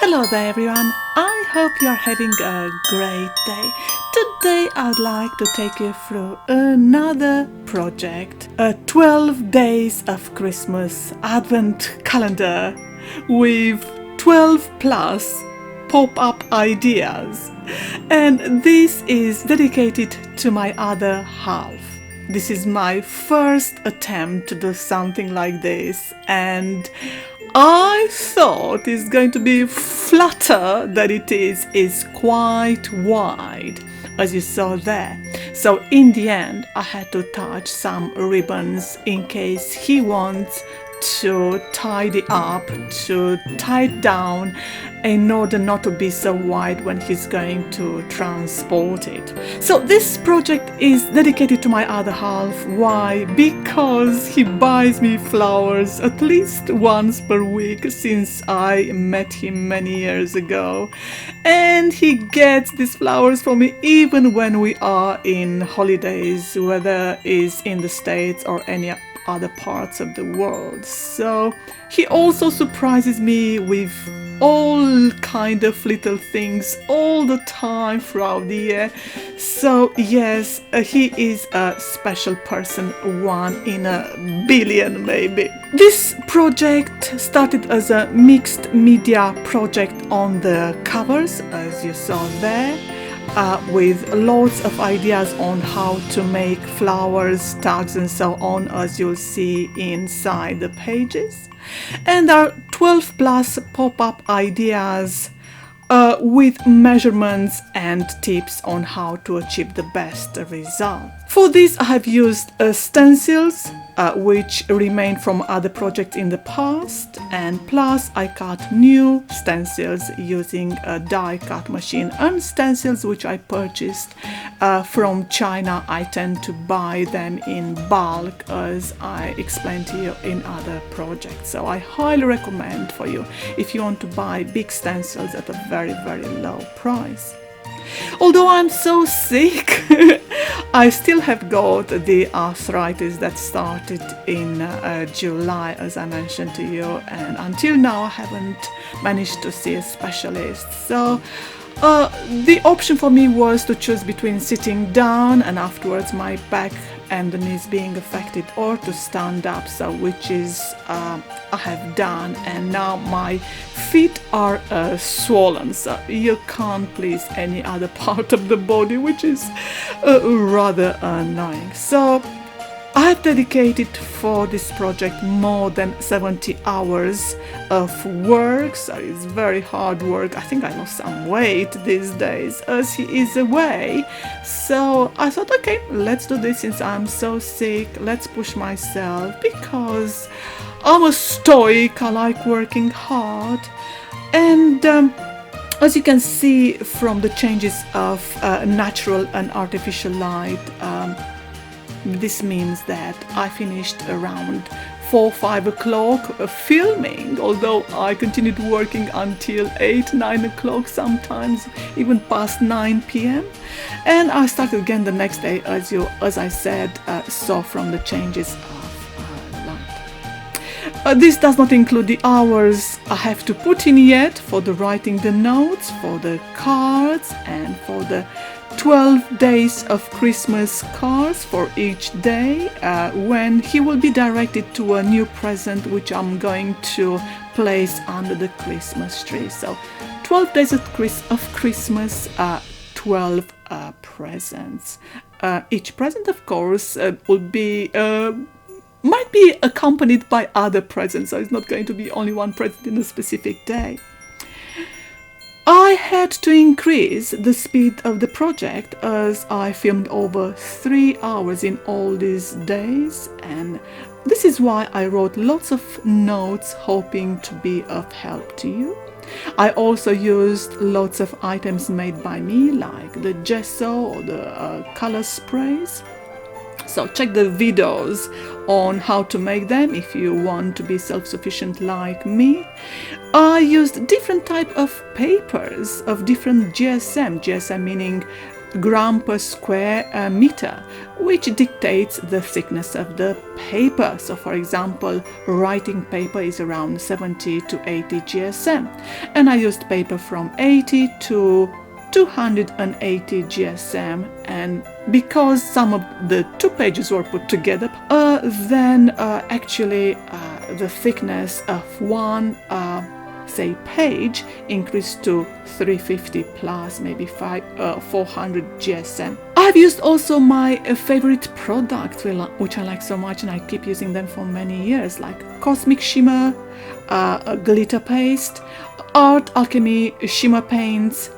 Hello there everyone, I hope you're having a great day. Today I'd like to take you through another project, a 12 days of Christmas advent calendar with 12 plus pop-up ideas. And this is dedicated to my other half. This is my first attempt to do something like this, and I thought it's going to be flatter than it is quite wide, as you saw there. So in the end, I had to attach some ribbons in case he wants to tidy up, to tie it down in order not to be so wide when he's going to transport it. So this project is dedicated to my other half. Why? Because he buys me flowers at least once per week since I met him many years ago, and he gets these flowers for me even when we are in holidays, whether it's in the States or any other parts of the world. So he also surprises me with all kind of little things all the time throughout the year. So yes, he is a special person, one in a billion maybe. This project started as a mixed media project on the covers, as you saw there, with lots of ideas on how to make flowers, tags and so on, as you'll see inside the pages. And there are 12 plus pop-up ideas with measurements and tips on how to achieve the best result. For this I have used stencils which remain from other projects in the past, and plus I cut new stencils using a die cut machine, and stencils which I purchased from China. I tend to buy them in bulk, as I explained to you in other projects. So I highly recommend for you if you want to buy big stencils at a very low price. Although I'm so sick, I still have got the arthritis that started in July, as I mentioned to you, and until now I haven't managed to see a specialist. So the option for me was to choose between sitting down and afterwards my back and the knees being affected, or to stand up, so which is I have done, and now my feet are swollen, so you can't please any other part of the body, which is rather annoying. So I have dedicated for this project more than 70 hours of work, so it's very hard work. I think I lost some weight these days as he is away. So I thought, okay, let's do this since I'm so sick. Let's push myself, because I'm a stoic, I like working hard. And as you can see from the changes of natural and artificial light, this means that I finished around 4-5 o'clock filming, although I continued working until 8-9 o'clock, sometimes even past 9 p.m. And I started again the next day, as I said, saw from the changes of light. This does not include the hours I have to put in yet for the writing the notes, for the cards, and for the 12 days of Christmas cards for each day, when he will be directed to a new present which I'm going to place under the Christmas tree. So 12 days of Christmas, 12 presents. Each present, of course, will be might be accompanied by other presents, so it's not going to be only one present in a specific day. I had to increase the speed of the project as I filmed over 3 hours in all these days, and this is why I wrote lots of notes hoping to be of help to you. I also used lots of items made by me, like the gesso or the color sprays. So check the videos on how to make them if you want to be self-sufficient like me. I used different type of papers of different GSM meaning gram per square meter, which dictates the thickness of the paper. So for example, writing paper is around 70 to 80 GSM, and I used paper from 80 to 280 GSM, and because some of the two pages were put together, then actually the thickness of one say page increased to 350 plus maybe 400 GSM. I've used also my favorite products which I like so much, and I keep using them for many years, like Cosmic Shimmer, glitter paste, Art Alchemy shimmer paints,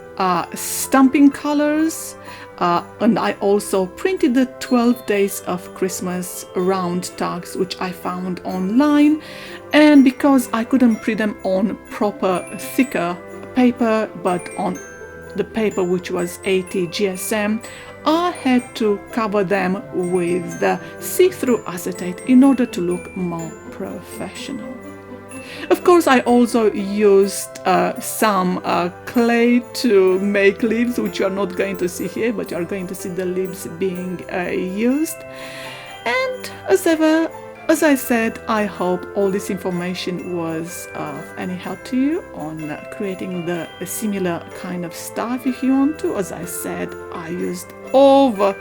stamping colors, and I also printed the 12 Days of Christmas round tags which I found online, and because I couldn't print them on proper thicker paper but on the paper which was 80 GSM, I had to cover them with the see-through acetate in order to look more professional. Of course, I also used some clay to make leaves, which you are not going to see here, but you are going to see the leaves being used. And as ever, as I said, I hope all this information was of any help to you on creating the similar kind of stuff if you want to. As I said, I used over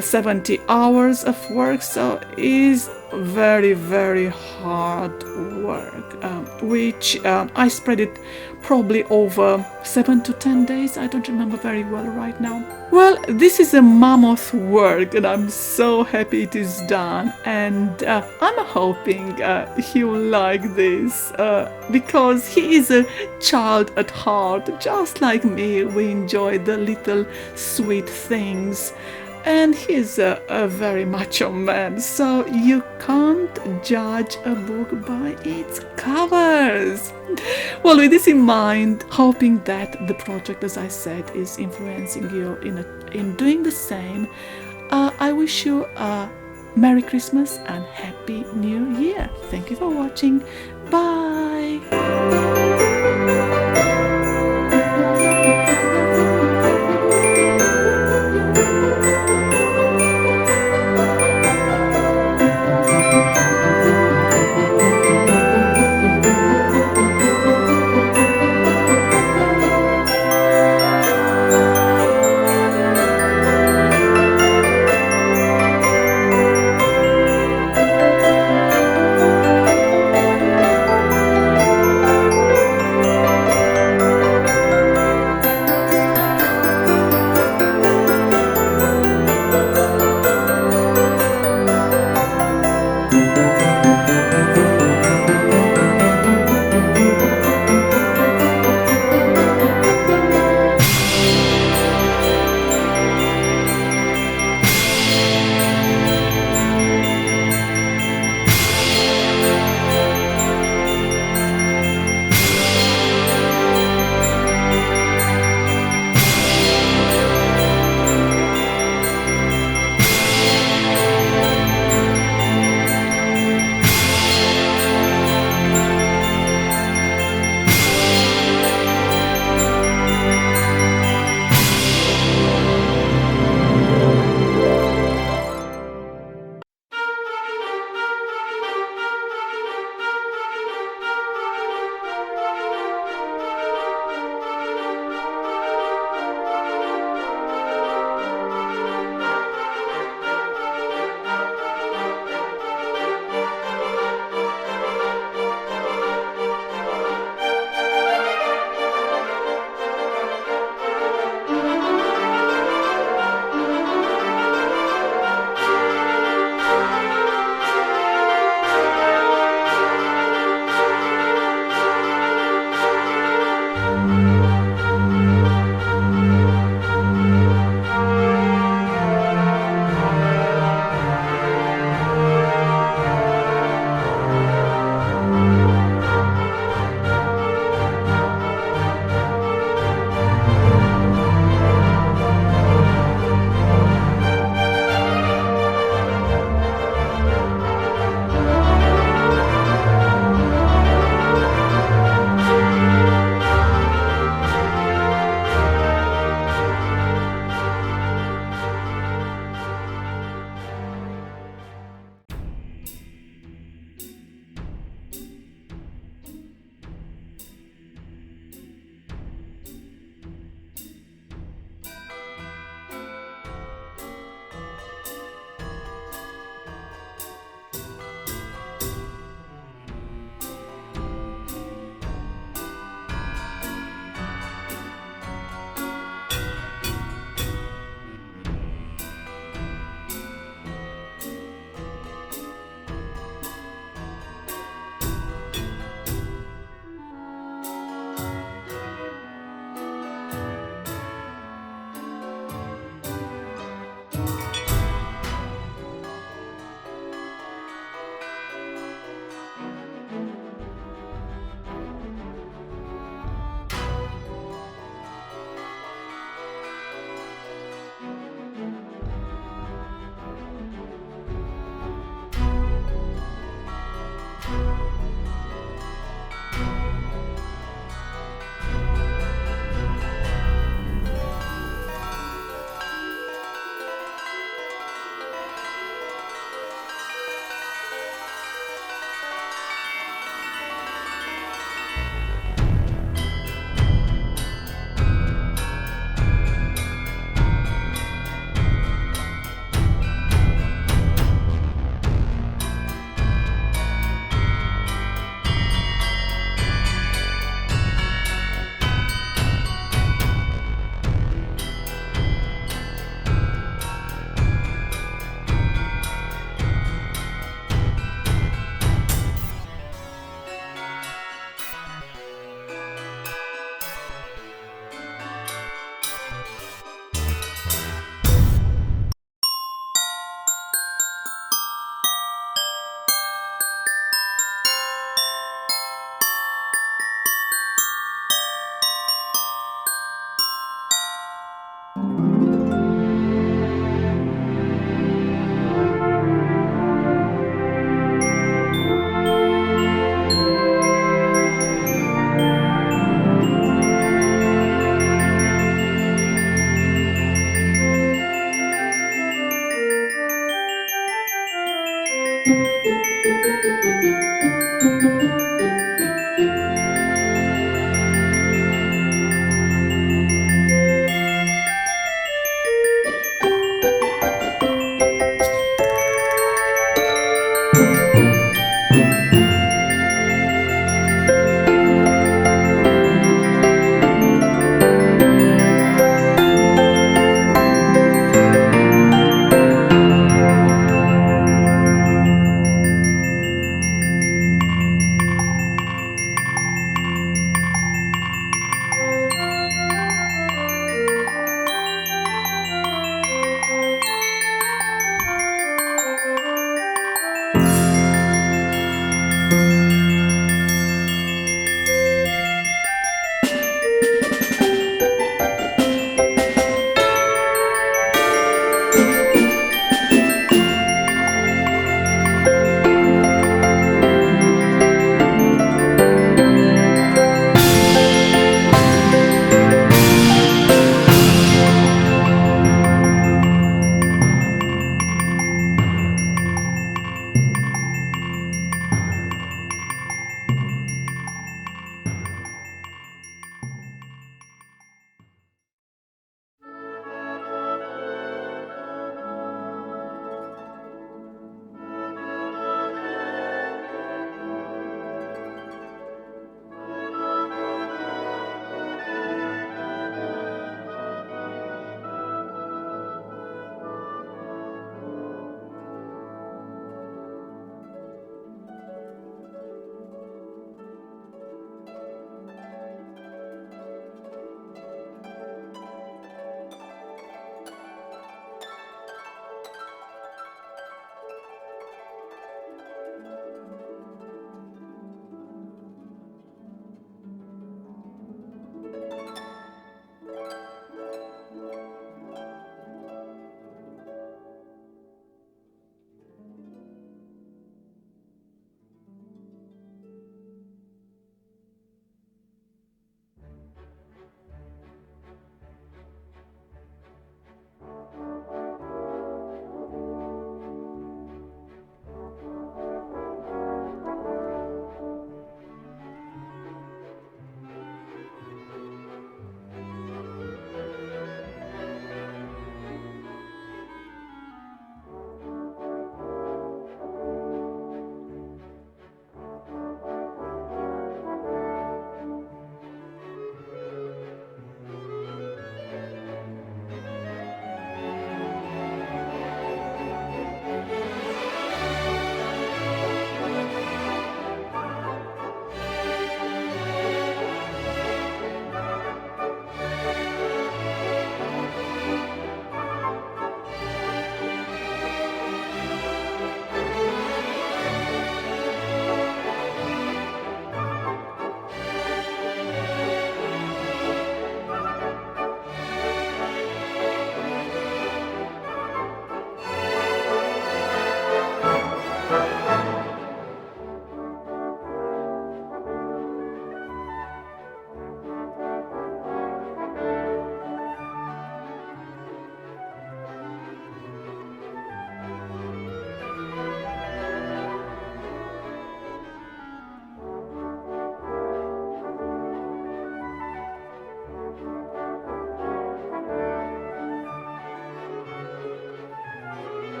70 hours of work, so it is very, very hard work, which I spread it probably over 7 to 10 days. I don't remember very well right now. Well, this is a mammoth work, and I'm so happy it is done, and I'm hoping he will like this, because he is a child at heart, just like me. We enjoy the little sweet things, and he's a very macho man, so you can't judge a book by its covers. Well, with this in mind, hoping that the project, as I said, is influencing you in doing the same, I wish you a Merry Christmas and Happy New Year. Thank you for watching. Bye!